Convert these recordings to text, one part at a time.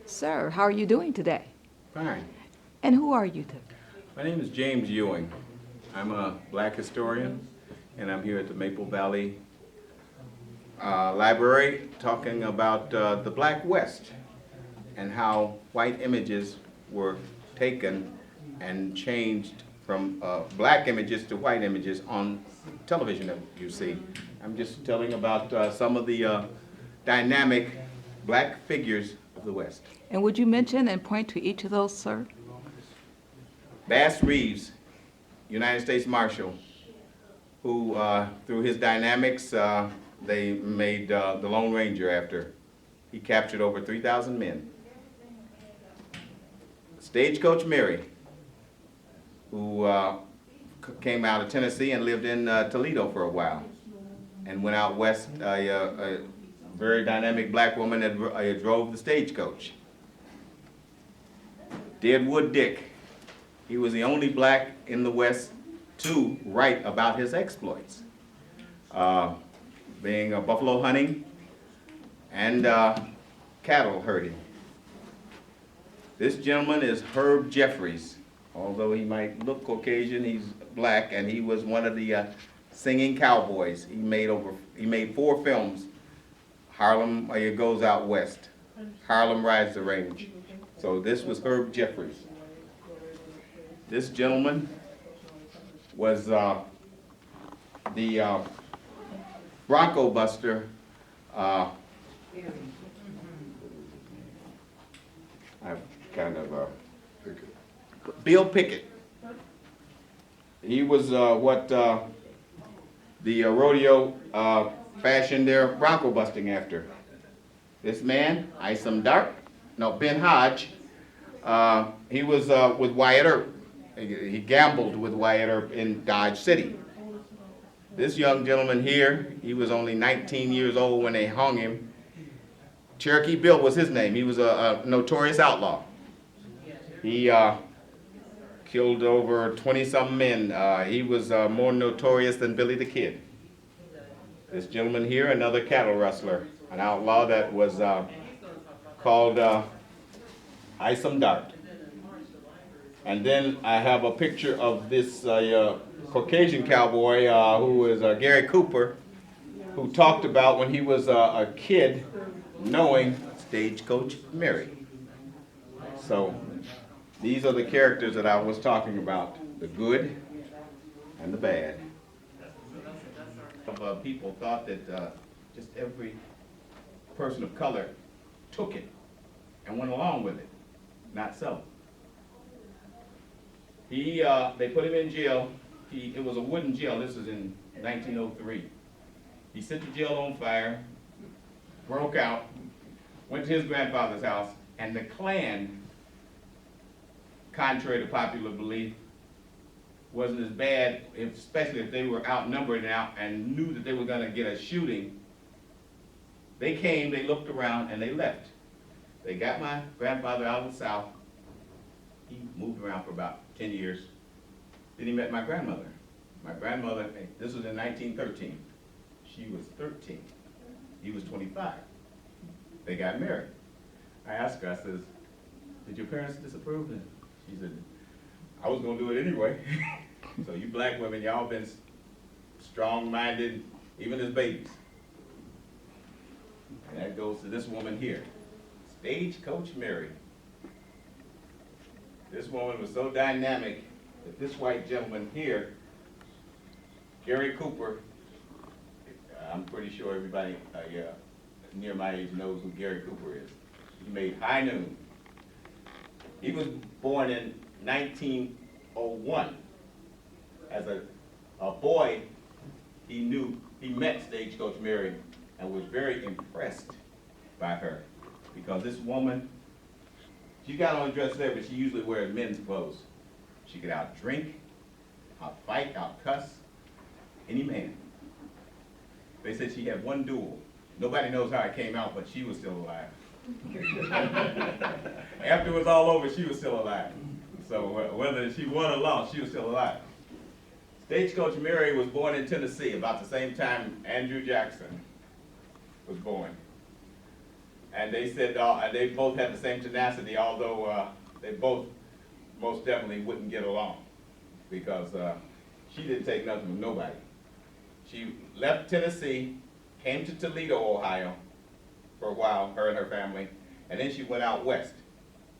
Sir, how are you doing today? Fine. And who are you? My name is James Ewing. I'm a black historian, and I'm here at the Maple Valley Library talking about the Black West and how white images were taken and changed from black images to white images on television that you see. I'm just telling about some of the dynamic black figures of the West. And would you mention and point to each of those, sir? Bass Reeves, United States Marshal, who through his dynamics, they made the Lone Ranger after he captured over 3,000 men. Stagecoach Mary, who came out of Tennessee and lived in Toledo for a while and went out west, a very dynamic black woman that drove the stagecoach. Deadwood Dick, he was the only black in the West to write about his exploits, being buffalo hunting and cattle herding. This gentleman is Herb Jeffries. Although he might look Caucasian, he's black, and he was one of the singing cowboys. He made 4 films. Harlem Goes Out West, Harlem Rides the Range. So this was Herb Jeffries. This gentleman was the Bronco Buster. I've kind of Bill Pickett. He was what the rodeo fashioned their Bronco busting after. This man, Ben Hodge, he was with Wyatt Earp. He gambled with Wyatt Earp in Dodge City. This young gentleman here, he was only 19 years old when they hung him. Cherokee Bill was his name. He was a notorious outlaw. He killed over 20-some men. He was more notorious than Billy the Kid. This gentleman here, another cattle rustler, an outlaw that was called Isom Dart. And then I have a picture of this Caucasian cowboy who is Gary Cooper, who talked about when he was a kid knowing Stagecoach Mary. So these are the characters that I was talking about, the good and the bad. People thought that just every person of color took it and went along with it. Not so. They put him in jail. It was a wooden jail. This was in 1903. He set the jail on fire, broke out, went to his grandfather's house, and the Klan, contrary to popular belief, wasn't as bad, especially if they were outnumbered and knew that they were going to get a shooting. They came, they looked around, and they left. They got my grandfather out of the South. He moved around for about 10 years. Then he met my grandmother. My grandmother, this was in 1913. She was 13. He was 25. They got married. I asked her, I says, did your parents disapprove? And she said, I was going to do it anyway. So you black women, y'all been strong-minded, even as babies. And that goes to this woman here, Stagecoach Mary. This woman was so dynamic that this white gentleman here, Gary Cooper, I'm pretty sure everybody near my age knows who Gary Cooper is. He made High Noon. He was born in 1901. As a boy, he met Stagecoach Mary and was very impressed by her, because this woman, she got on a dress there, but she usually wears men's clothes. She could out drink, out fight, out cuss any man. They said she had one duel. Nobody knows how it came out, but she was still alive. After it was all over, she was still alive. So whether she won or lost, she was still alive. Stagecoach Mary was born in Tennessee about the same time Andrew Jackson was born. And they said they both had the same tenacity, although they both most definitely wouldn't get along, because she didn't take nothing from nobody. She left Tennessee, came to Toledo, Ohio for a while, her and her family, and then she went out west.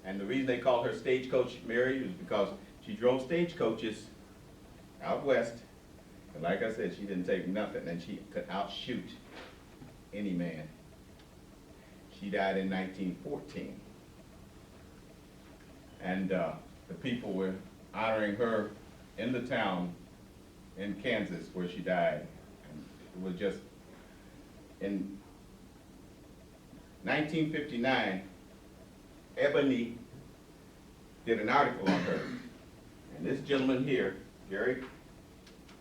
And the reason they called her Stagecoach Mary is because she drove stagecoaches out west, and like I said, she didn't take nothing, and she could outshoot any man. She died in 1914. And the people were honoring her in the town in Kansas where she died. And it was just, in 1959, Ebony did an article on her. And this gentleman here, Gary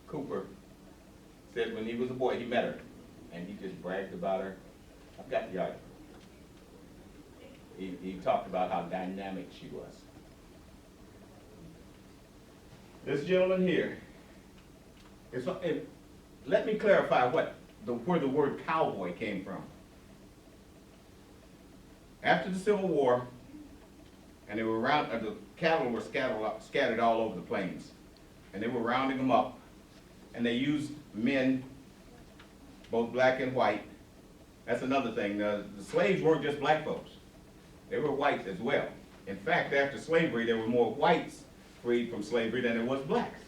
Cooper, said when he was a boy, he met her. And he just bragged about her. I've got the article. He talked about how dynamic she was. This gentleman here, let me clarify where the word cowboy came from. After the Civil War, and they were the cattle were scattered all over the plains, and they were rounding them up, and they used men, both black and white. That's another thing. The slaves weren't just black folks. They were whites as well. In fact, after slavery, there were more whites freed from slavery than there was blacks.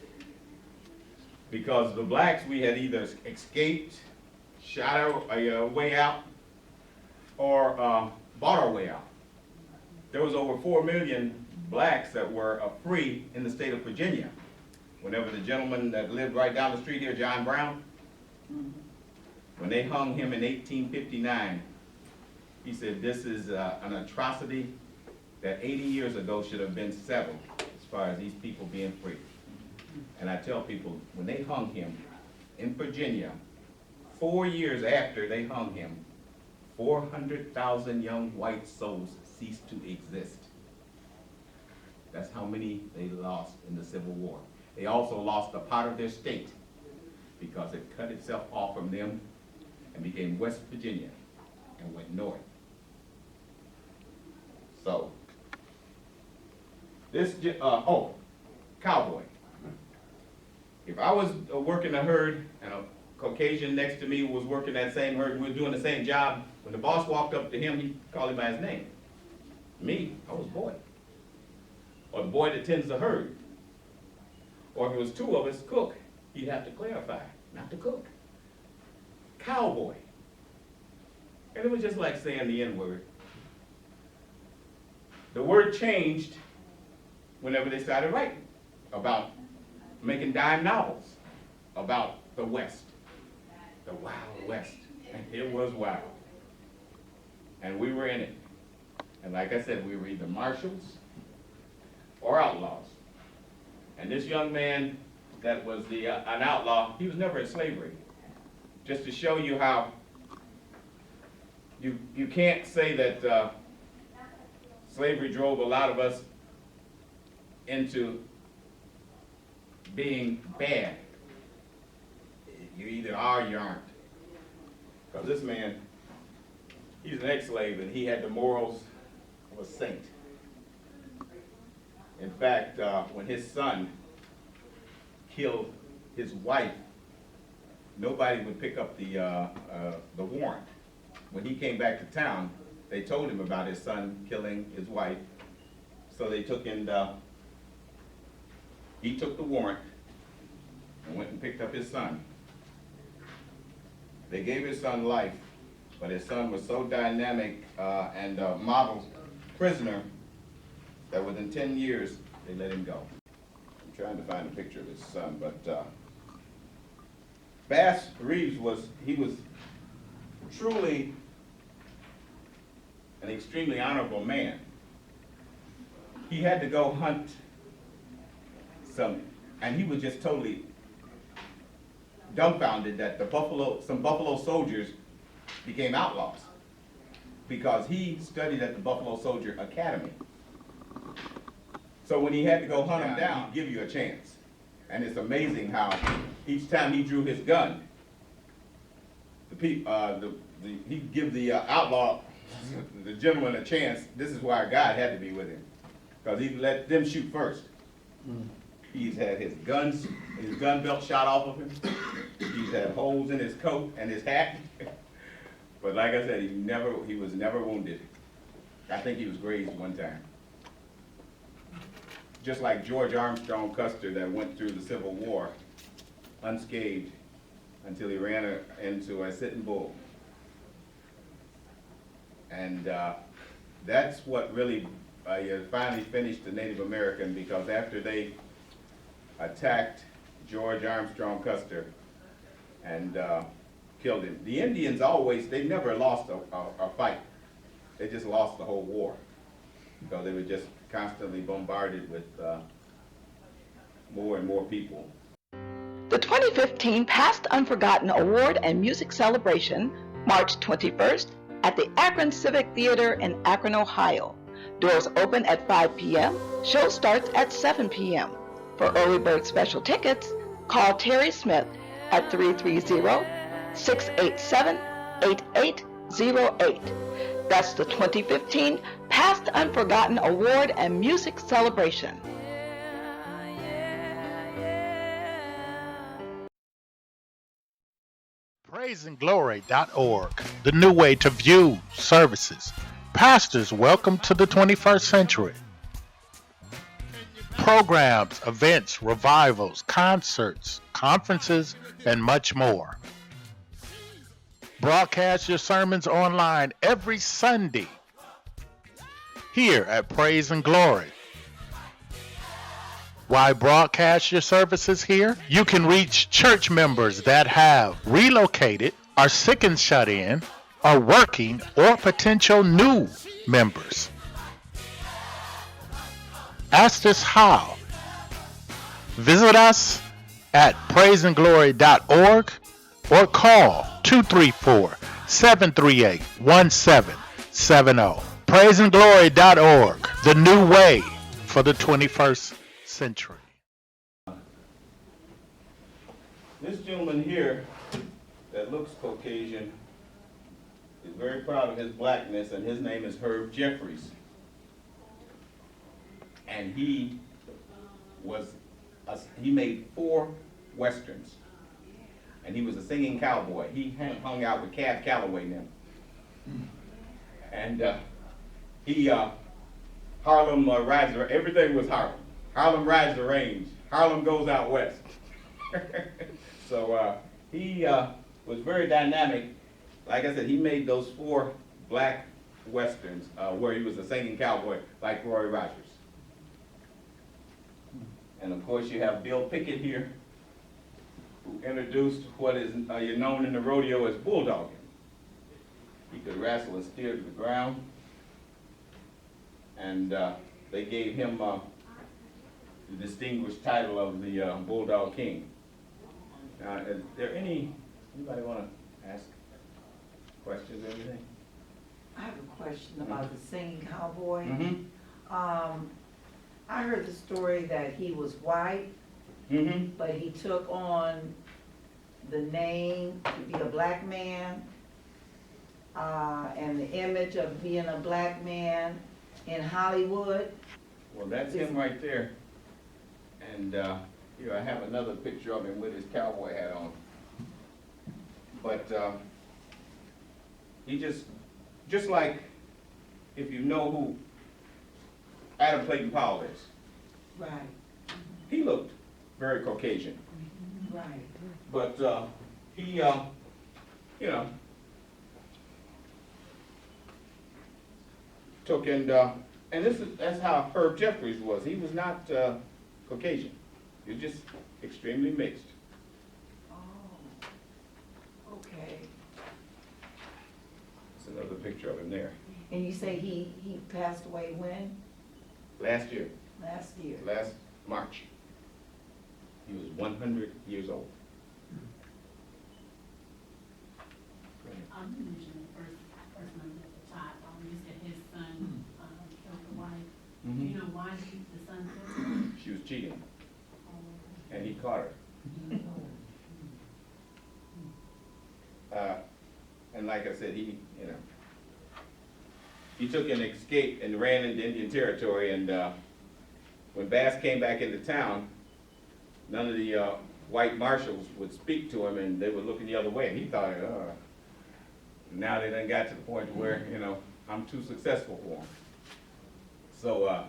Because the blacks, we had either escaped, shot our way out, or bought our way out. There was over 4 million blacks that were free in the state of Virginia. Whenever the gentleman that lived right down the street here, John Brown, when they hung him in 1859, he said, this is an atrocity that 80 years ago should have been settled as far as these people being free. And I tell people, when they hung him in Virginia, 4 years after they hung him, 400,000 young white souls ceased to exist. That's how many they lost in the Civil War. They also lost a part of their state because it cut itself off from them and became West Virginia and went north. So, this, cowboy. If I was working a herd and a Caucasian next to me was working that same herd and we were doing the same job, when the boss walked up to him, he called him by his name. Me, I was boy. Or the boy that tends the herd. Or if it was two of us, cook. He'd have to clarify, not to cook. Cowboy. And it was just like saying the N-word. The word changed whenever they started writing about making dime novels about the West, the Wild West. And it was wild. And we were in it. And like I said, we were either marshals or outlaws. And this young man that was an outlaw, he was never in slavery. Just to show you how you can't say that slavery drove a lot of us into being bad. You either are or you aren't. Because this man, he's an ex-slave and he had the morals of a saint. In fact, when his son killed his wife, nobody would pick up the warrant. When he came back to town, they told him about his son killing his wife. So they took he took the warrant and went and picked up his son. They gave his son life, but his son was so dynamic and a model prisoner that within 10 years, they let him go. I'm trying to find a picture of his son, but Bass Reeves was truly an extremely honorable man. He had to go hunt and he was just totally dumbfounded that some Buffalo soldiers became outlaws because he studied at the Buffalo Soldier Academy. So when he had to go hunt them down, he'd give you a chance. And it's amazing how each time he drew his gun, he'd give the outlaw, the gentleman, a chance. This is why God had to be with him, because he let them shoot first. He's had his gun belt shot off of him. He's had holes in his coat and his hat. But like I said, he was never wounded. I think he was grazed one time. Just like George Armstrong Custer that went through the Civil War unscathed until he ran into a sitting bull. And that's what really finally finished the Native American, because after they attacked George Armstrong Custer and killed him. The Indians they never lost a fight. They just lost the whole war because they were just constantly bombarded with more and more people. The 2015 Past Unforgotten Award and Music Celebration, March 21st, at the Akron Civic Theater in Akron, Ohio. Doors open at 5 p.m. Show starts at 7 p.m. For early bird special tickets, call Terry Smith at 330-687-8808. That's the 2015 Past Unforgotten Award and Music Celebration. PraiseandGlory.org, the new way to view services. Pastors, welcome to the 21st century. Programs, events, revivals, concerts, conferences, and much more. Broadcast your sermons online every Sunday here at Praise and Glory. Why broadcast your services here? You can reach church members that have relocated, are sick and shut in, are working, or potential new members. Ask us how. Visit us at praiseandglory.org or call 234-738-1770. Praiseandglory.org, the new way for the 21st century. This gentleman here that looks Caucasian is very proud of his blackness, and his name is Herb Jeffries. And he made 4 westerns, and he was a singing cowboy. He hung out with Cab Calloway and them. And Harlem rides the, everything was Harlem. Harlem rides the range. Harlem goes out west. So he was very dynamic. Like I said, he made those 4 black westerns where he was a singing cowboy like Roy Rogers. And of course you have Bill Pickett here, who introduced what is known in the rodeo as bulldogging. He could wrestle and steer to the ground. And they gave him the distinguished title of the Bulldog King. Now, is there anybody want to ask questions or anything? I have a question about the singing cowboy. Mm-hmm. I heard the story that he was white, Mm-hmm. but he took on the name to be a black man, and the image of being a black man in Hollywood. Well, that's him right there. And here I have another picture of him with his cowboy hat on. But he just like, if you know who Adam Clayton Powell is, Right, he looked very Caucasian. right. But he, took and And that's how Herb Jeffries was. He was not Caucasian. He was just extremely mixed. Oh, okay. That's another picture of him there. And you say he passed away when? Last year, Last year? last March. He was 100 years old. You mentioned the first person at the top, you said his son, killed the wife. Do you know why the son killed her? She was cheating, and he caught her. And like I said, he took an escape and ran into Indian territory, and when Bass came back into town, none of the white marshals would speak to him, and they were looking the other way, and he thought, now they done got to the point where, I'm too successful for him. So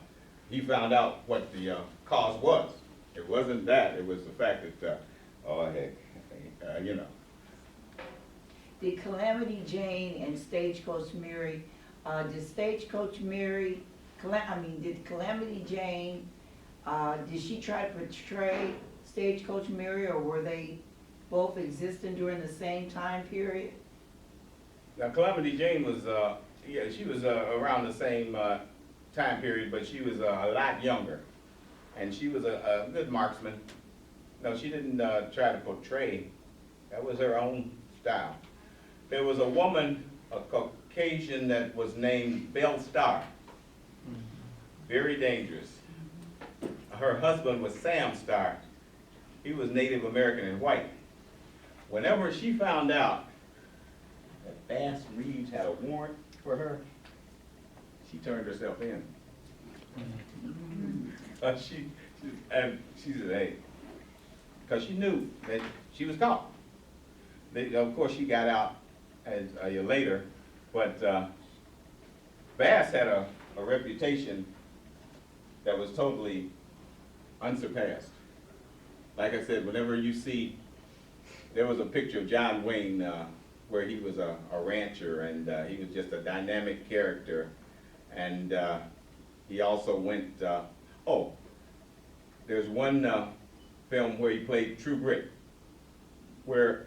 he found out what the cause was. It wasn't that, it was the fact that, Did Calamity Jane and Stagecoach Mary, did Calamity Jane, did she try to portray Stagecoach Mary, or were they both existing during the same time period? Now, Calamity Jane was, she was around the same time period, but she was a lot younger. And she was a good marksman. No, she didn't try to portray. That was her own style. There was a woman, a Caucasian, that was named Belle Starr. Very dangerous. Her husband was Sam Starr. He was Native American and white. Whenever she found out that Bass Reeves had a warrant for her, she turned herself in. She said, hey, because she knew that she was caught. Of course, she got out as a year later, but Bass had a reputation that was totally unsurpassed. Like I said, whenever you see, there was a picture of John Wayne where he was a rancher, and he was just a dynamic character. And he also went, there's one film where he played True Grit, where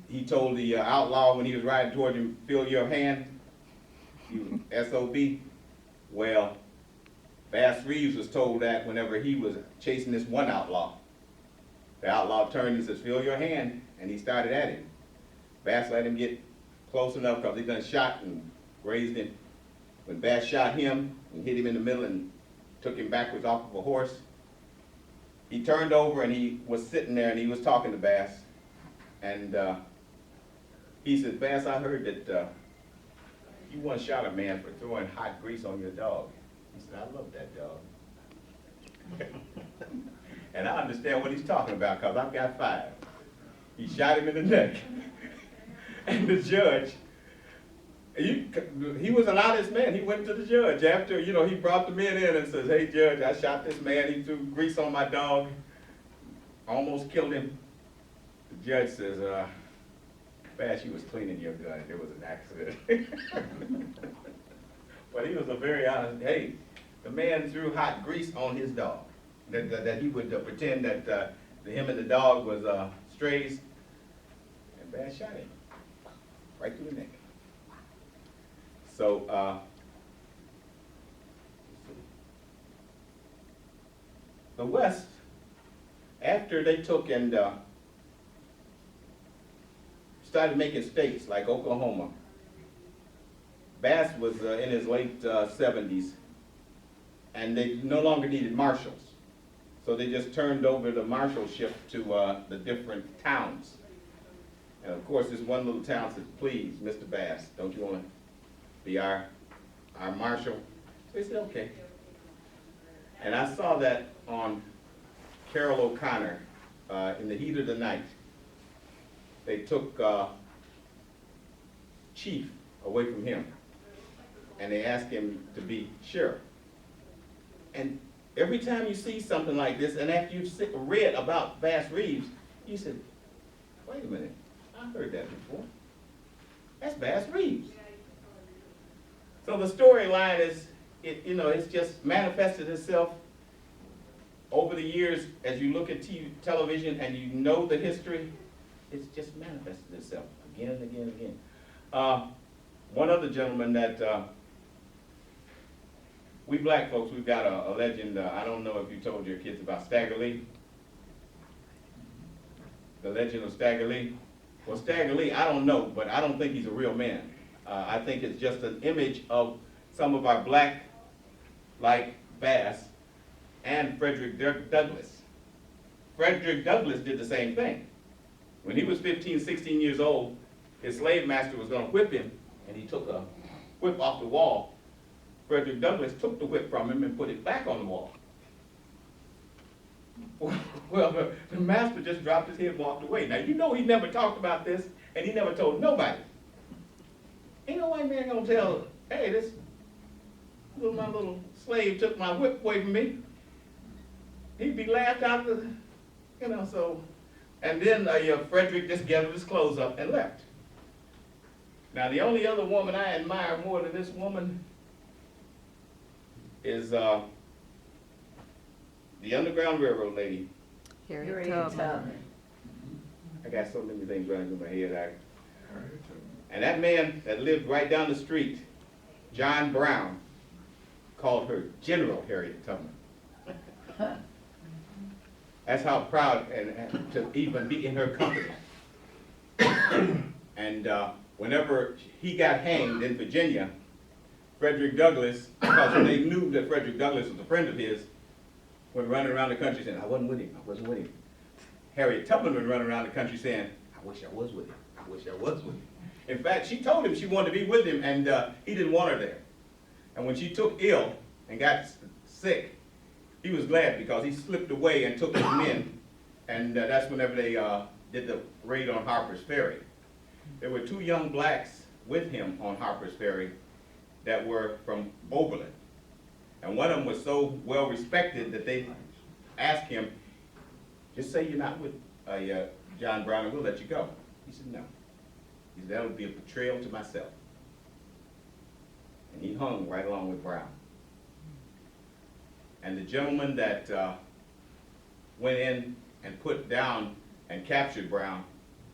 he told the outlaw when he was riding toward him, feel your hand, you S.O.B. Well, Bass Reeves was told that whenever he was chasing this one outlaw. The outlaw turned and says, feel your hand, and he started at him. Bass let him get close enough because he done shot and grazed him. When Bass shot him and hit him in the middle and took him backwards off of a horse, he turned over and he was sitting there and he was talking to Bass. And he said, Bass, I heard that you once shot a man for throwing hot grease on your dog. He said, I love that dog. And I understand what he's talking about because I've got 5. He shot him in the neck. And the judge, he was an honest man. He went to the judge after, he brought the men in and says, hey, Judge, I shot this man. He threw grease on my dog, almost killed him. The judge says, Bass, you was cleaning your gun. It was an accident. But he was a very honest, hey, the man threw hot grease on his dog. That he would pretend that him and the dog was strays. And Bass shot him right through the neck. So, the West, after they took and started making states like Oklahoma, Bass was in his late 70s, and they no longer needed marshals. So they just turned over the marshalship to the different towns. And of course, this one little town said, please, Mr. Bass, don't you want to be our marshal? So he said, okay. And I saw that on Carol O'Connor in the heat of the night. They took Chief away from him, and they asked him to be sheriff. And every time you see something like this, and after you've read about Bass Reeves, you said, wait a minute, I've heard that before. That's Bass Reeves. So the storyline is, it's just manifested itself over the years as you look at television and you know the history. It's just manifested itself again and again and again. One other gentleman that we black folks, we've got a legend. I don't know if you told your kids about Stagger Lee. The legend of Stagger Lee. Well, Stagger Lee, I don't know, but I don't think he's a real man. I think it's just an image of some of our black, like Bass and Frederick Douglass. Frederick Douglass did the same thing. When he was 15, 16 years old, his slave master was going to whip him, and he took a whip off the wall. Frederick Douglass took the whip from him and put it back on the wall. Well, the master just dropped his head and walked away. Now, you know he never talked about this, and he never told nobody. Ain't no white man gonna tell, hey, my little slave took my whip away from me. He'd be laughed out the, so. And then Frederick just gathered his clothes up and left. Now, the only other woman I admire more than this woman is the Underground Railroad lady. Harriet Harriet Tubman. Tubman. I got so many things running through my head. And that man that lived right down the street, John Brown, called her General Harriet Tubman. That's how proud and to even be in her company. And whenever he got hanged in Virginia, Frederick Douglass, because they knew that Frederick Douglass was a friend of his, went running around the country saying, I wasn't with him. Harriet Tubman went running around the country saying, I wish I was with him. In fact, she told him she wanted to be with him, and he didn't want her there. And when she took ill and got sick, he was glad because he slipped away and took his men, and that's whenever they did the raid on Harper's Ferry. There were 2 young blacks with him on Harper's Ferry that were from Oberlin. And one of them was so well respected that they asked him, just say you're not with John Brown and we'll let you go. He said, no. He said, that would be a betrayal to myself. And he hung right along with Brown. And the gentleman that went in and put down and captured Brown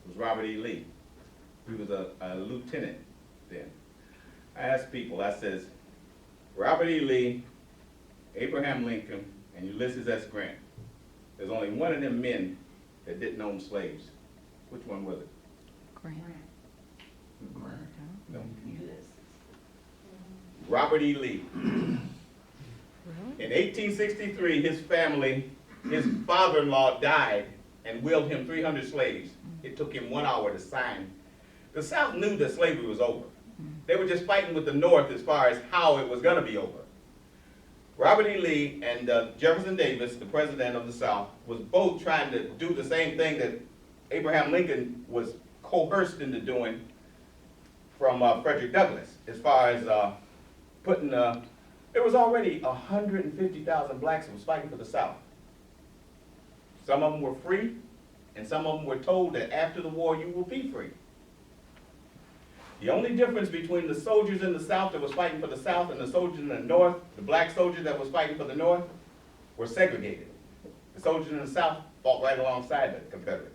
was Robert E. Lee. He was a lieutenant then. I asked people, I says, Robert E. Lee, Abraham Lincoln, and Ulysses S. Grant. There's only one of them men that didn't own slaves. Which one was it? Grant. No. Robert E. Lee. In 1863, his family, his father-in-law died and willed him 300 slaves. It took him 1 hour to sign. The South knew that slavery was over. They were just fighting with the North as far as how it was going to be over. Robert E. Lee and Jefferson Davis, the president of the South, was both trying to do the same thing that Abraham Lincoln was coerced into doing from Frederick Douglass, as far as putting, there was already 150,000 blacks that was fighting for the South. Some of them were free, and some of them were told that after the war you will be free. The only difference between the soldiers in the South that was fighting for the South and the soldiers in the North, the black soldiers that was fighting for the North, were segregated. The soldiers in the South fought right alongside the Confederates.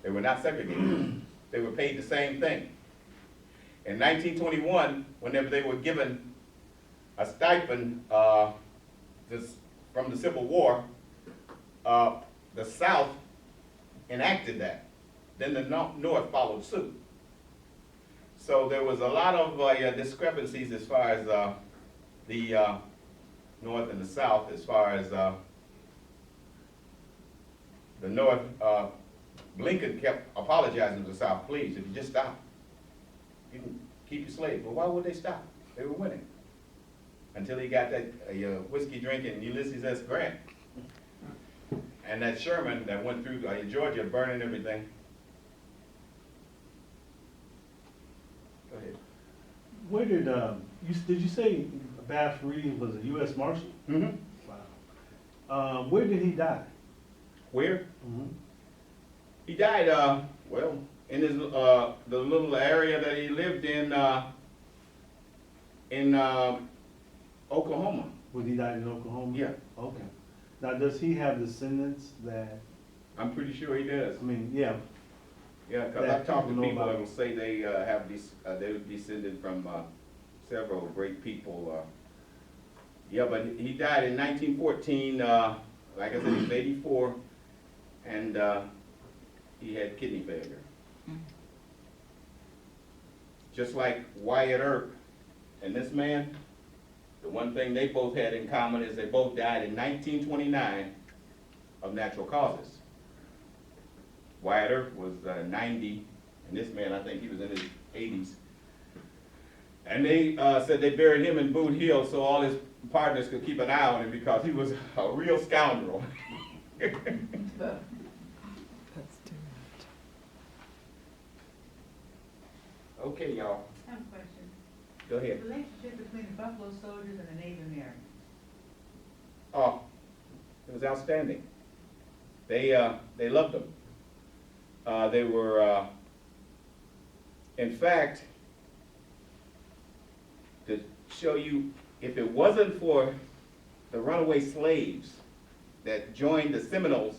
They were not segregated. They were paid the same thing. In 1921, whenever they were given a stipend from the Civil War, the South enacted that. Then the North followed suit. So there was a lot of discrepancies as far as the North and the South, as far as the North. Lincoln kept apologizing to the South, please, if you just stop, you can keep your slaves. Well, why would they stop? They were winning. Until he got that whiskey drinking Ulysses S. Grant. And that Sherman that went through Georgia burning everything. Go ahead. Where did you say Bass Reeves was a U.S. Marshal? Mm-hmm. Wow. Where did he die? Where? Mm-hmm. He died, well, in his the little area that he lived in in Oklahoma. Was he died in Oklahoma? Yeah. Okay. Now, does he have descendants that, I'm pretty sure he does. I mean, yeah, Yeah, because that I've talked to people know people about. that will say they have these, they're descended from several great people. Yeah, but he died in 1914. Like I said, he was 84, and he had kidney failure. Just like Wyatt Earp and this man, the one thing they both had in common is they both died in 1929 of natural causes. Wyatt Earp was 90, and this man, I think he was in his 80s. And they said they buried him in Boot Hill so all his partners could keep an eye on him because he was a real scoundrel. That's too Okay, y'all, I have a question. go ahead. The relationship between the Buffalo Soldiers and the Navy Mary. Oh, it was outstanding. They loved him. They were, in fact, to show you, if it wasn't for the runaway slaves that joined the Seminoles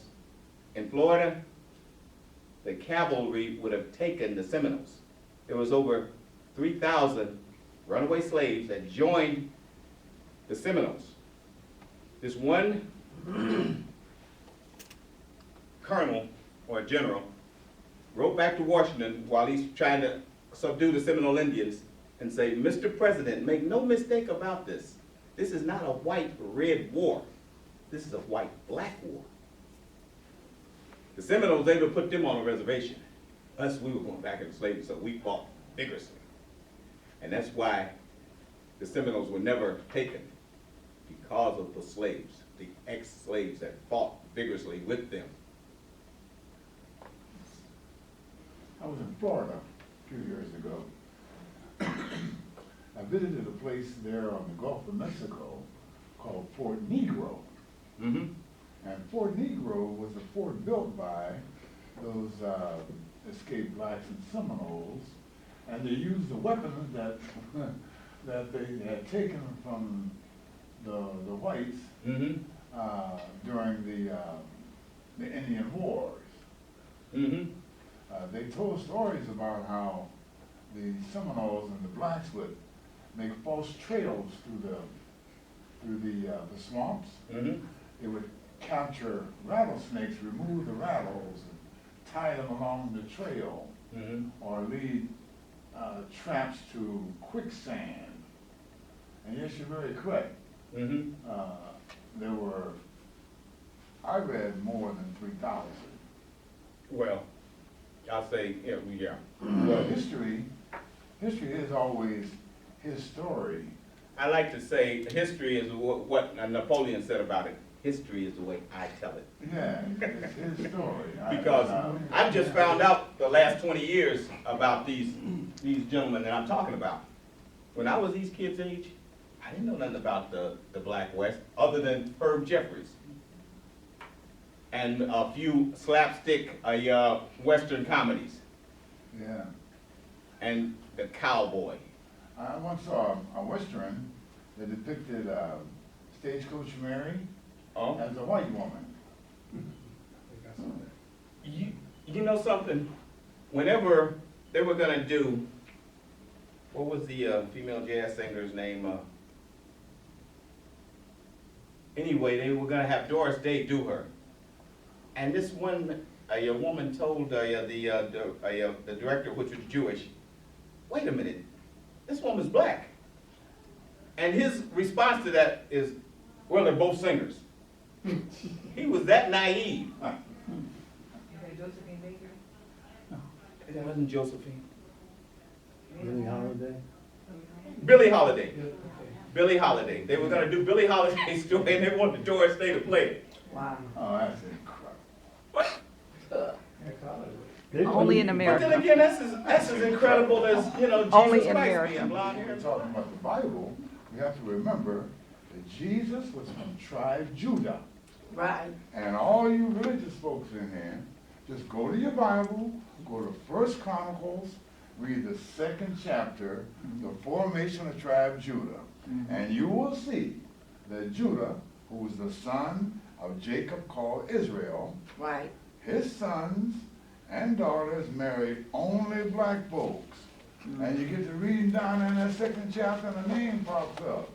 in Florida, the cavalry would have taken the Seminoles. There was over 3,000 runaway slaves that joined the Seminoles. This one colonel or general wrote back to Washington while he's trying to subdue the Seminole Indians and say, Mr. President, make no mistake about this. This is not a white-red war. This is a white-black war. The Seminoles, they would put them on a reservation. Us, we were going back into slavery, so we fought vigorously. And that's why the Seminoles were never taken, because of the slaves, the ex-slaves that fought vigorously with them. I was in Florida a few years ago. I visited a place there on the Gulf of Mexico called Fort Negro. Mm-hmm. And Fort Negro was a fort built by those escaped blacks and Seminoles, and they used the weapons that that they had taken from the whites Mm-hmm. during the Indian Wars. Mm-hmm. They told stories about how the Seminoles and the blacks would make false trails through the swamps. Mm-hmm. They would capture rattlesnakes, remove the rattles, and tie them along the trail, Mm-hmm. or lead traps to quicksand. And yes, you're very correct. Mm-hmm. There were, I read more than 3,000. Well, I'll say, yeah. Well, history is always his story. I like to say history is what Napoleon said about it. History is the way I tell it. Yeah, it's his story. Because I've just found out the last 20 years about these gentlemen that I'm talking about. When I was these kids' age, I didn't know nothing about the Black West other than Herb Jeffries and a few slapstick Western comedies Yeah. and the Cowboy. I once saw a Western that depicted Stagecoach Mary Oh, as a white woman. you know something? Whenever they were gonna do, what was the female jazz singer's name? Anyway, they were gonna have Doris Day do her. And this one, a woman told the director, which was Jewish, wait a minute, this woman's black. And his response to that is, well, they're both singers. He was that naive. Josephine Baker? That wasn't Josephine. Billie Holiday? Billie Holiday. Billie Holiday. They were gonna do Billie Holiday's story and they wanted Doris Day to play it. Wow. Oh, that's incredible. What? Only in But America. then again, that's as incredible as, Jesus Only in Christ America. being blonde When hair. we're talking about the Bible, we have to remember that Jesus was from tribe Judah. Right. And all you religious folks in here, just go to your Bible, go to 1 Chronicles, read the 2nd chapter, the formation of tribe Judah, and you will see that Judah, who was the son of Jacob called Israel, Right. his sons and daughters married only black folks. And you get to reading down in that 2nd chapter and the name pops up.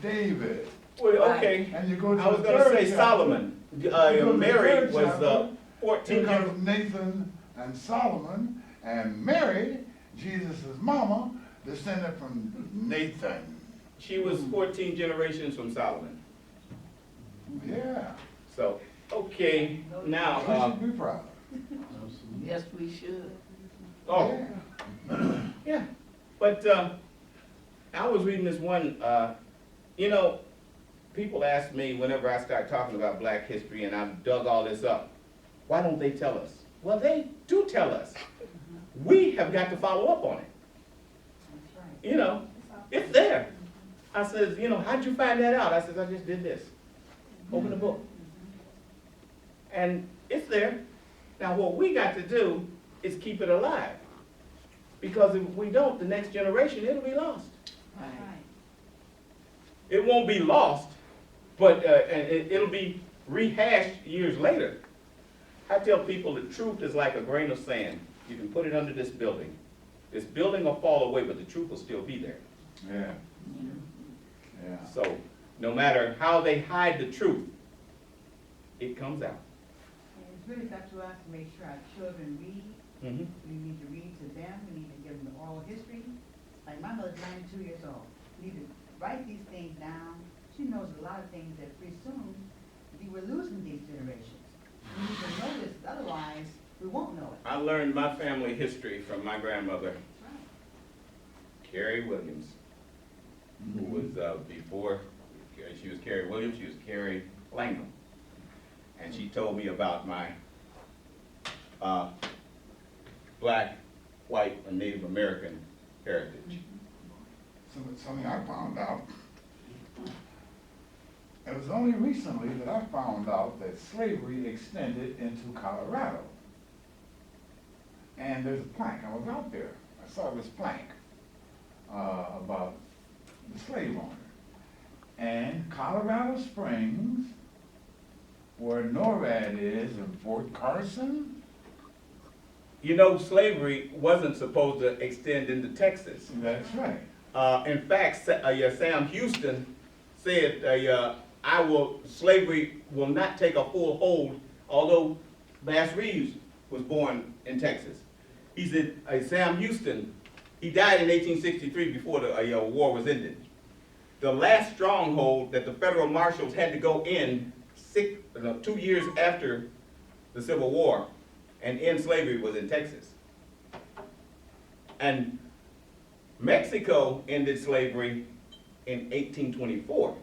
David. Well, okay. And you go to I was the gonna 3rd say chapter. Solomon. You go to the Mary 3rd was chapter, 14 here years. comes Nathan and Solomon, and Mary, Jesus' mama, descended from Nathan. She was 14 generations from Solomon. Yeah. So, okay, now, We should be proud. Yes, we should. oh, Yeah. yeah. But I was reading this one, you know, people ask me whenever I start talking about black history and I've dug all this up, why don't they tell us? Well, they do tell us. We have got to follow up on it. You know, it's there. I said, you know, how'd you find that out? I said, I just did this. Open the book. And it's there. Now, what we got to do is keep it alive. Because if we don't, the next generation, it'll be lost. Right. It won't be lost, but it'll be rehashed years later. I tell people the truth is like a grain of sand. You can put it under this building. This building will fall away, but the truth will still be there. Yeah. Yeah. So no matter how they hide the truth, it comes out. And it's really up to us to make sure our children read. Mhm. We need to read to them. We need to give them the oral history. Like my mother's 92 years old. We need to write these things down. She knows a lot of things that pretty soon we're losing these generations. We need to know this, otherwise we won't know it. I learned my family history from my grandmother, That's right. Carrie Williams, who was before she was Carrie Williams, she was Carrie Langham. And she told me about my black, white, and Native American heritage. Something I found out. It was only recently that I found out that slavery extended into Colorado. And there's a plank, I was out there, I saw this plank about the slave owner. And Colorado Springs, where NORAD is, in Fort Carson. You know, slavery wasn't supposed to extend into Texas. That's right. In fact, Sam Houston said, slavery will not take a full hold, although Bass Reeves was born in Texas. He said, Sam Houston, he died in 1863 before the war was ended. The last stronghold that the federal marshals had to go in 2 years after the Civil War and end slavery was in Texas. And Mexico ended slavery in 1824.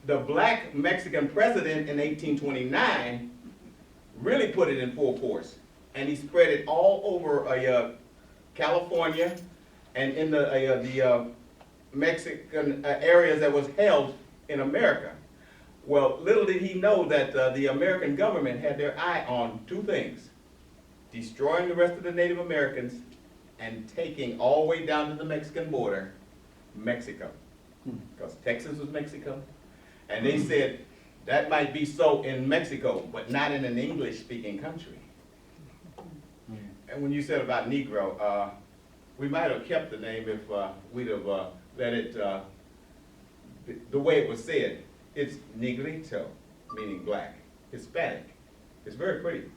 The black Mexican president in 1829 really put it in full force. And he spread it all over California and in the Mexican areas that was held in America. Well, little did he know that the American government had their eye on two things: destroying the rest of the Native Americans and taking all the way down to the Mexican border, Mexico. Because Texas was Mexico. And they said that might be so in Mexico, but not in an English-speaking country. And when you said about Negro, we might have kept the name if we'd have let it, the way it was said. It's Negrito, meaning black, Hispanic. It's very pretty.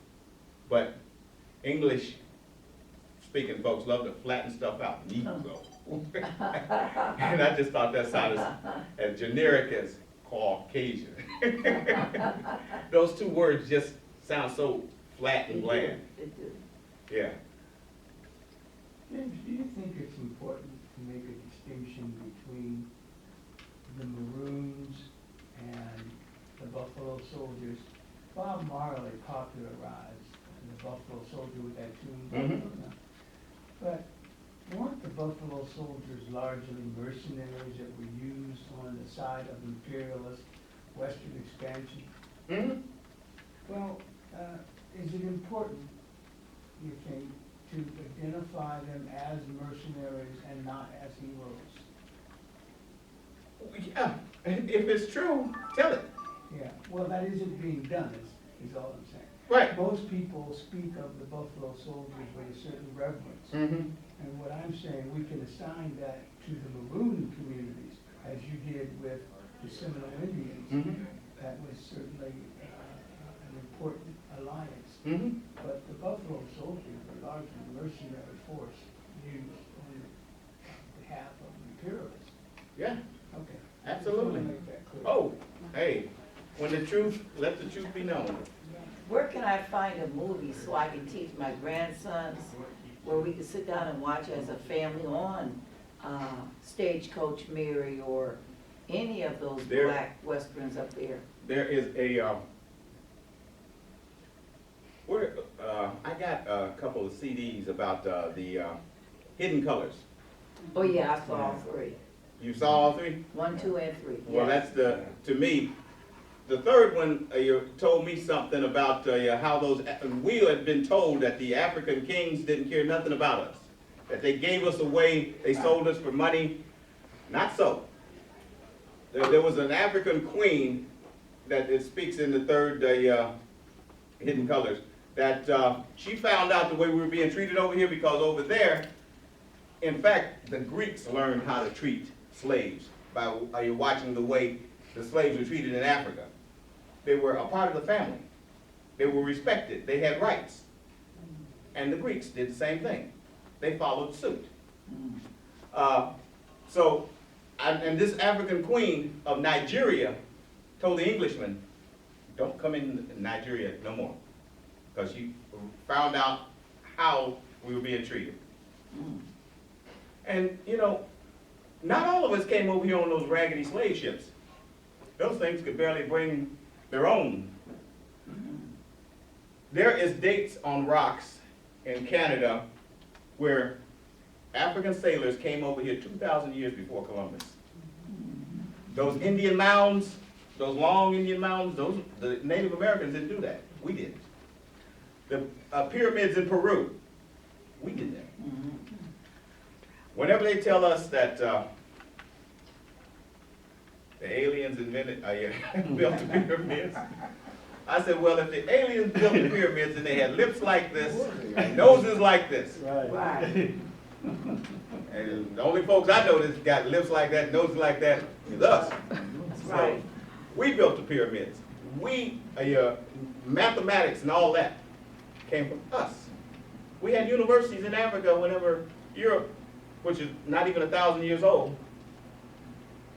But English-speaking folks love to flatten stuff out, Negro. And I just thought that sounded as generic as Caucasian. Those two words just sound so flat and bland. Yeah. James, do you think it's important to make a distinction between the Maroons and the Buffalo Soldiers? Bob Marley popularized the Buffalo Soldier with that tune. But weren't the Buffalo Soldiers largely mercenaries that were used on the side of imperialist Western expansion? Well, is it important, you think, to identify them as mercenaries and not as heroes. Yeah, if it's true, tell it. Yeah, well, that isn't being done, is all I'm saying. Right. Most people speak of the Buffalo Soldiers with a certain reverence. Mm-hmm. And what I'm saying, we can assign that to the Maroon communities, as you did with the Seminole Indians. Mm-hmm. That was certainly an important alliance. Mm-hmm. But the Buffalo Soldiers were largely mercenary force used on behalf of the imperialists. Yeah, Okay. absolutely. Just wanna make that clear. Oh, hey, when the truth, let the truth be known. Where can I find a movie so I can teach my grandsons, where we can sit down and watch as a family on Stagecoach Mary or any of those There- black westerns up there? There is a, I got a couple of CDs about the Hidden Colors. Oh, yeah, I saw all three. You saw all three? 1, 2, and 3. Well, yes. that's to me, the third one, you told me something about how those, we had been told that the African kings didn't care nothing about us, that they gave us away, they sold us for money. Not so. There was an African queen that it speaks in the third Hidden Colors, that she found out the way we were being treated over here, because over there, in fact, the Greeks learned how to treat slaves by watching the way the slaves were treated in Africa. They were a part of the family. They were respected. They had rights. And the Greeks did the same thing. They followed suit. And this African queen of Nigeria told the Englishmen, don't come in Nigeria no more, because she found out how we were being treated. And, you know, not all of us came over here on those raggedy slave ships. Those things could barely bring their own. There is dates on rocks in Canada where African sailors came over here 2,000 years before Columbus. Those Indian mounds, those long Indian mounds, the Native Americans didn't do that. We did. The pyramids in Peru, we did that. Whenever they tell us that the aliens invented, built the pyramids, I said, well, if the aliens built the pyramids and they had lips like this and noses like this, Right. and the only folks I know that's got lips like that, noses like that, is us. Right. So we built the pyramids. Mathematics and all that came from us. We had universities in Africa whenever Europe, which is not even 1,000 years old,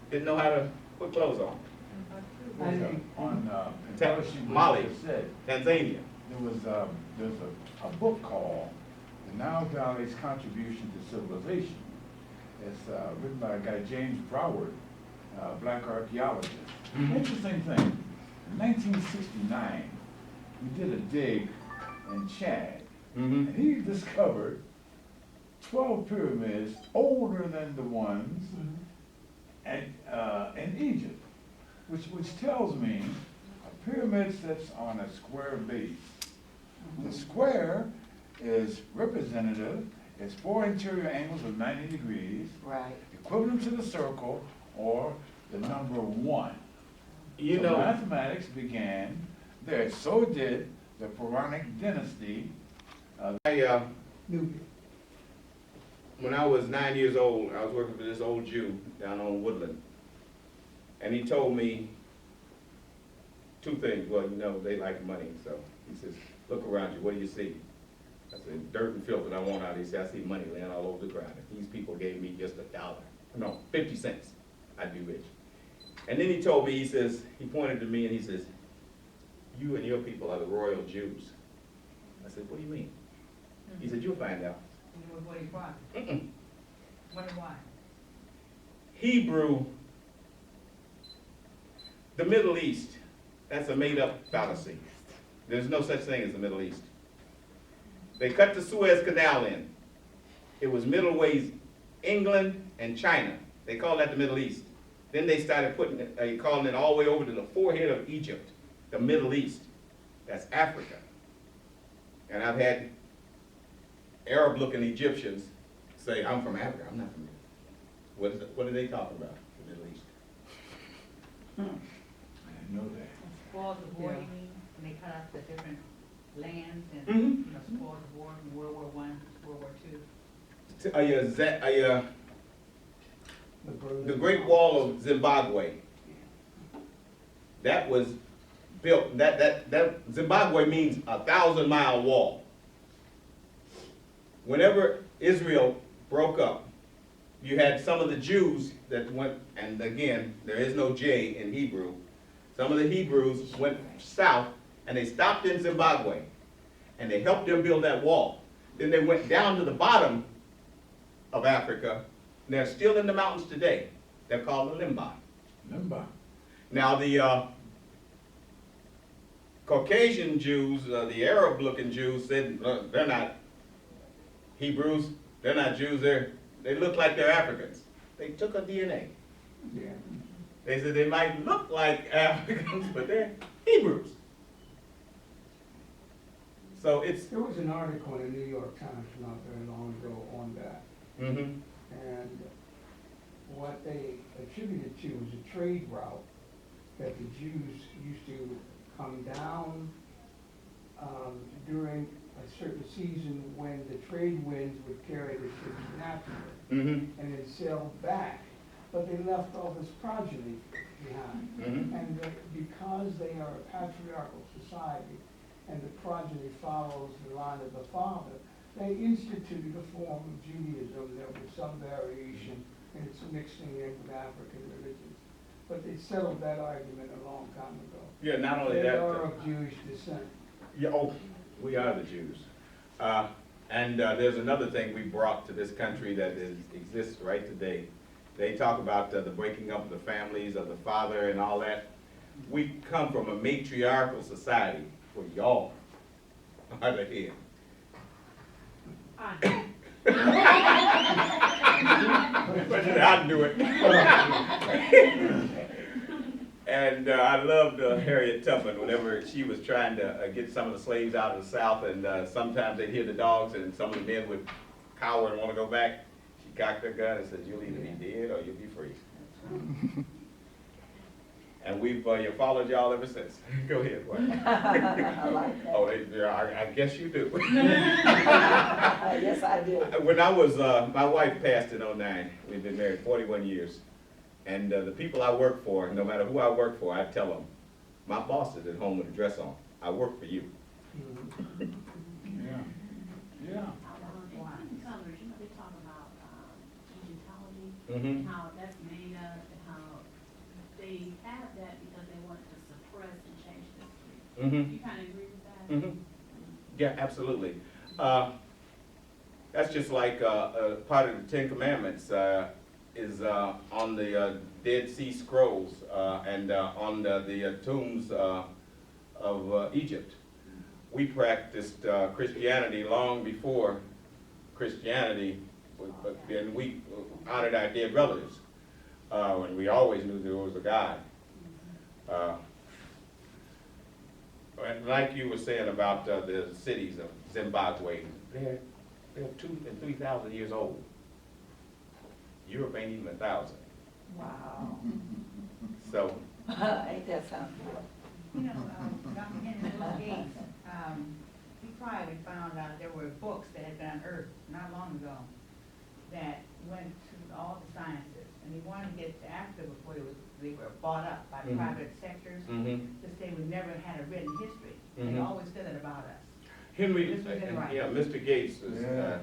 didn't know how to put clothes on. Mali, Tanzania. There's a book called The Nile Valley's Contribution to Civilization. It's written by a guy, James Broward, black archaeologist. Interesting thing, in 1969, we did a dig in Chad, and he discovered 12 pyramids older than the ones in Egypt, which tells me a pyramid sits on a square base. The square is representative, it's 4 interior angles of 90 degrees, Right. equivalent to the circle or the number 1. You So know, mathematics began there. So did the Pharaonic dynasty. when I was 9 years old, I was working for this old Jew down on Woodland. And he told me 2 things. Well, you know, they like money. So he says, look around you, what do you see? I said, dirt and filth, and I want out. He said, I see money laying all over the ground. If these people gave me just $1, 50 cents, I'd be rich. And then he told me, he says, he pointed to me and he says, you and your people are the royal Jews. I said, what do you mean? He said, you'll find out. What do you want? Mm-mm. What do you want? Hebrew, the Middle East, that's a made-up fallacy. There's no such thing as the Middle East. They cut the Suez Canal in. It was middle ways, England and China. They called that the Middle East. Then they started calling it all the way over to the forehead of Egypt, the Middle East. That's Africa. And I've had Arab-looking Egyptians say, I'm from Africa, I'm not from here. What are they talking about in the Middle East? I didn't know that. Spoils of war, you mean, when they cut out the different lands and, Mhm. you know, spoils of war from World War I, World War II. The Great Wall of Zimbabwe, that was built, that Zimbabwe means 1,000-mile wall. Whenever Israel broke up, you had some of the Jews that went, and again, there is no J in Hebrew. Some of the Hebrews went south and they stopped in Zimbabwe and they helped them build that wall. Then they went down to the bottom of Africa, and they're still in the mountains today. They're called the Limba. Limba. Now the Caucasian Jews, the Arab-looking Jews said they're not Hebrews, they're not Jews, they look like they're Africans. They took a DNA. Yeah. They said they might look like Africans, but they're Hebrews. So it's, There was an article in the New York Times not very long ago on that. mm-hmm, And what they attributed to was a trade route that the Jews used to come down during a certain season when the trade winds would carry the ships naturally, mm-hmm, and then sail back. But they left all this progeny behind. mm-hmm. And because they are a patriarchal society and the progeny follows the line of the father, they instituted a form of Judaism. There was some variation and it's mixing in with African religions. But they settled that argument a long time ago. Yeah, not only They that. are of Jewish descent. Yeah, oh, we are the Jews. And there's another thing we brought to this country that exists right today. They talk about the breaking up of the families of the father and all that. We come from a matriarchal society where y'all are the head. I'll do it. And I loved Harriet Tubman whenever she was trying to get some of the slaves out of the South, and sometimes they'd hear the dogs and some of the men would cower and want to go back. She cocked her gun and said, you'll either be dead or you'll be free. And we've followed y'all ever since. Go ahead. I like that. Oh, I guess you do. Yes, I do. When I was, my wife passed in '09. We've been married 41 years. And the people I work for, no matter who I work for, I tell them, my boss is at home with a dress on. I work for you. Yeah. Yeah. In colors, you know, they talk about Egyptology, Mm-hmm. how that's made up, and how they have that because they want to suppress and change history. Mm-hmm. You kind of agree with that? Mm-hmm. Yeah, absolutely. That's just like part of the Ten Commandments is on the Dead Sea Scrolls and on the tombs of Egypt. We practiced Christianity long before Christianity, and we honored our dead relatives. And we always knew there was a God. And like you were saying about the cities of Zimbabwe, they're 2,000 and 3,000 years old. Europe ain't even 1,000. Wow. So, Ain't that something? You know, Dr. Henry Gates, he probably found out there were books that had been unearthed not long ago that went to all the sciences, and he wanted to get to Africa before they were bought up by Mhm. private sectors, mhm. to say we never had a written history. They Mhm. always said it about us. Henry, This was in writing. yeah, Mr. Gates is Yeah.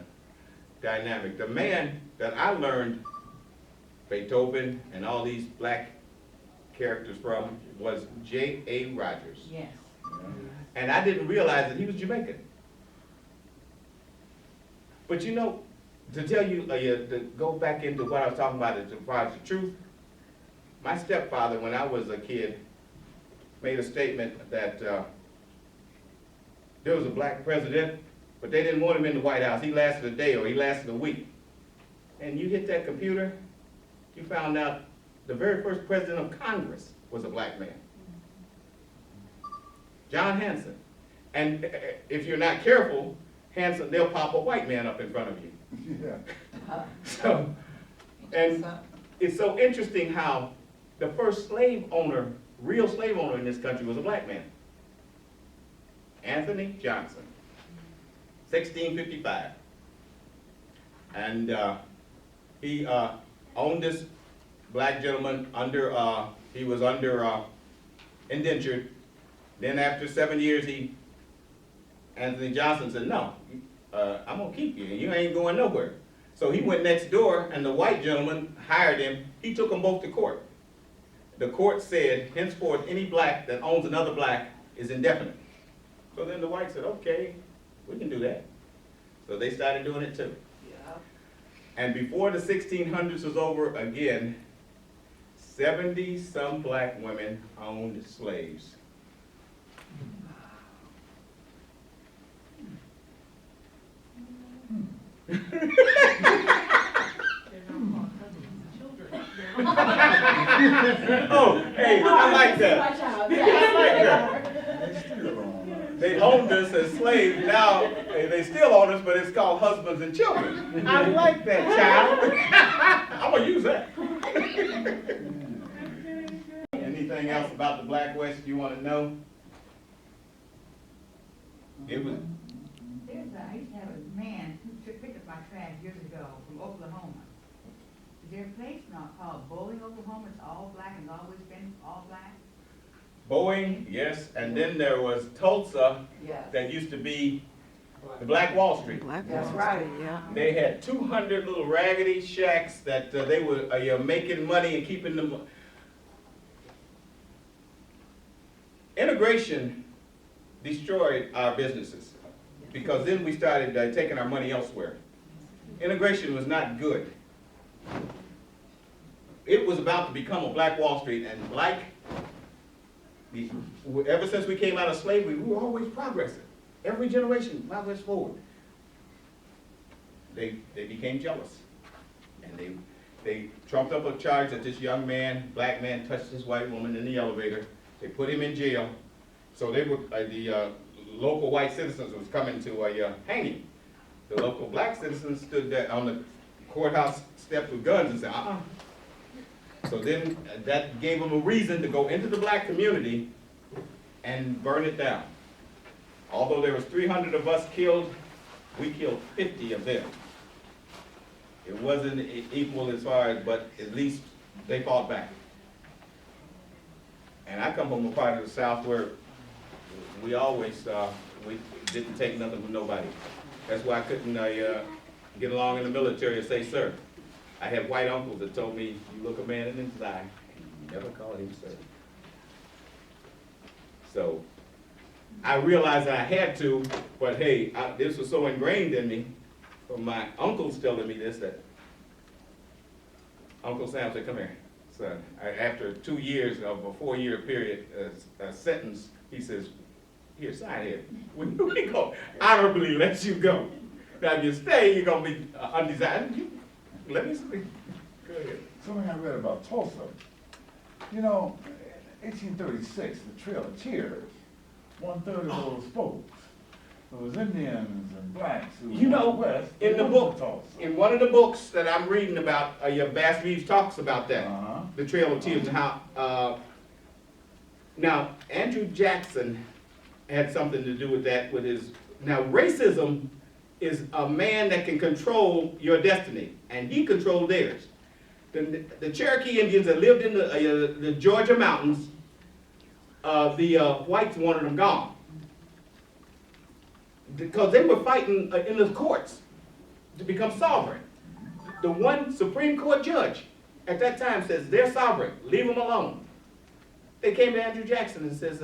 dynamic. The man that I learned Beethoven and all these black characters from was J.A. Rogers. Yes. And I didn't realize that he was Jamaican. But you know, to tell you, to go back into what I was talking about as far as the truth, my stepfather, when I was a kid, made a statement that there was a black president, but they didn't want him in the White House. He lasted a day or he lasted a week. And you hit that computer, you found out the very first president of Congress was a black man. John Hanson. And if you're not careful, handsome, they'll pop a white man up in front of you. Yeah. So, and it's so interesting how the first slave owner, real slave owner in this country was a black man. Anthony Johnson, 1655. And he owned this black gentleman under, he was under indentured. Then after 7 years, Anthony Johnson said, no, I'm gonna keep you, and you ain't going nowhere. So he went next door, and the white gentleman hired him. He took them both to court. The court said, henceforth, any black that owns another black is indefinite. So then the white said, okay, we can do that. So they started doing it too. Yeah. And before the 1600s was over, again, 70-some black women owned slaves. Oh, hey, I like that. I like that. They owned us as slaves. Now they still own us, but it's called husbands and children. I like that, child. I'm gonna use that. Anything else about the Black West you want to know? It was. I used to have a man who picked up my trash years ago from Oklahoma. Is there a place now called Bowling, Oklahoma? It's all black and always been all black? Boeing, yes, and then there was Tulsa, Yes. that used to be the Black Wall Street. Black That's Wall right. Street, yeah. They had 200 little raggedy shacks that they were making money and keeping them. Integration destroyed our businesses because then we started taking our money elsewhere. Integration was not good. It was about to become a Black Wall Street, and ever since we came out of slavery, we were always progressing. Every generation progressed forward. They became jealous, and they trumped up a charge that this young man, black man, touched this white woman in the elevator. They put him in jail. So they were the local white citizens was coming to hang him. The local black citizens stood there on the courthouse steps with guns and said, So then that gave them a reason to go into the black community and burn it down. Although there was 300 of us killed, we killed 50 of them. It wasn't equal as far as, but at least they fought back. And I come from a part of the South where we always, we didn't take nothing from nobody. That's why I couldn't get along in the military and say, sir. I had white uncles that told me, you look a man in his eye, and you never call him sir. So I realized I had to, but hey, this was so ingrained in me from my uncles telling me this, that Uncle Sam said, come here, son. After 2 years of a 4-year period, a sentence, he says, here, sign here. When we go, honorably let you go. Now if you stay, you're going to be undesired. Let me speak. Go ahead. Something I read about Tulsa. You know, 1836, the Trail of Tears, 1/3 of those folks, those Indians and blacks who You know, west, in the went book, to Tulsa. in one of the books that I'm reading about, Bass Reeves talks about that, the Trail of Tears, and how, now, Andrew Jackson had something to do with that, with his, now racism is a man that can control your destiny, and he controlled theirs. The Cherokee Indians that lived in the Georgia mountains, the whites wanted them gone. Because they were fighting in the courts to become sovereign. The one Supreme Court judge at that time says, they're sovereign, leave them alone. They came to Andrew Jackson and says,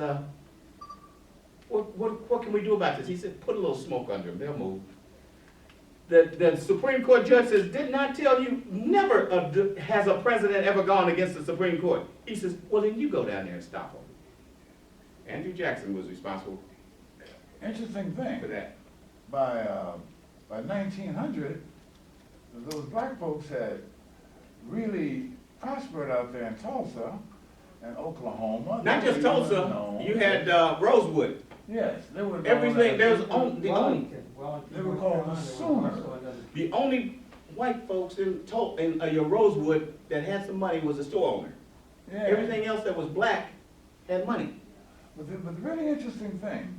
what can we do about this? He said, put a little smoke under them, they'll move. The Supreme Court judge says, did not tell you, never has a president ever gone against the Supreme Court. He says, well then you go down there and stop them. Andrew Jackson was responsible Interesting thing. for that. By 1900, those black folks had really prospered out there in Tulsa and Oklahoma. Not just Tulsa, you had Rosewood. Yes, they were. Everything, there's the only, Wellington, They were called the North Carolina, Sooner. was also another- the only white folks in your Rosewood that had some money was a store owner. Yeah. Everything else that was black had money. But the really interesting thing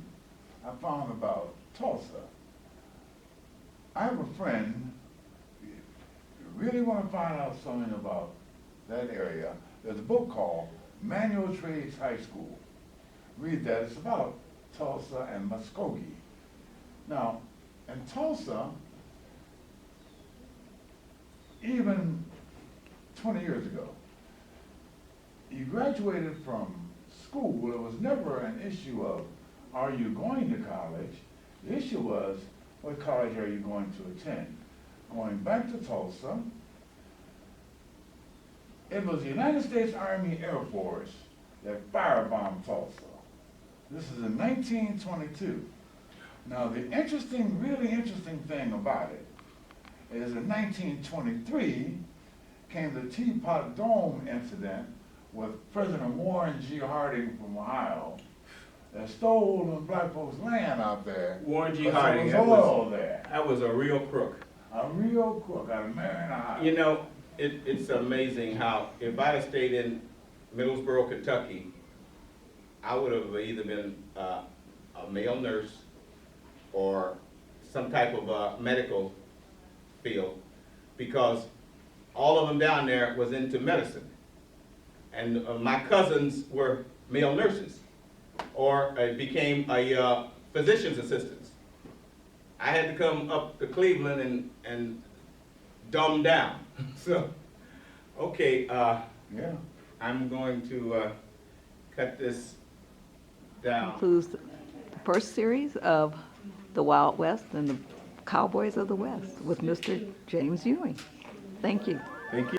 I found about Tulsa, I have a friend, if you really want to find out something about that area, there's a book called Manual Trades High School. Read that, it's about Tulsa and Muskogee. Now, in Tulsa, even 20 years ago, you graduated from school, it was never an issue of, are you going to college? The issue was, what college are you going to attend? Going back to Tulsa, it was the United States Army Air Force that firebombed Tulsa. This is in 1922. Now, the really interesting thing about it is in 1923 came the Teapot Dome incident with President Warren G. Harding from Ohio that stole the black folks' land out there. Warren G. 'cause Harding, there was oil there. that was a real crook. A real crook out of Marion, Ohio. You know, it's amazing how, if I had stayed in Middlesboro, Kentucky, I would have either been a male nurse or some type of medical field, because all of them down there was into medicine. And my cousins were male nurses, or became a physician's assistants. I had to come up to Cleveland and dumb down. So, okay, Yeah. I'm going to cut this down. Includes the first series of The Wild West and the Cowboys of the West with Mr. James Ewing. Thank you. Thank you.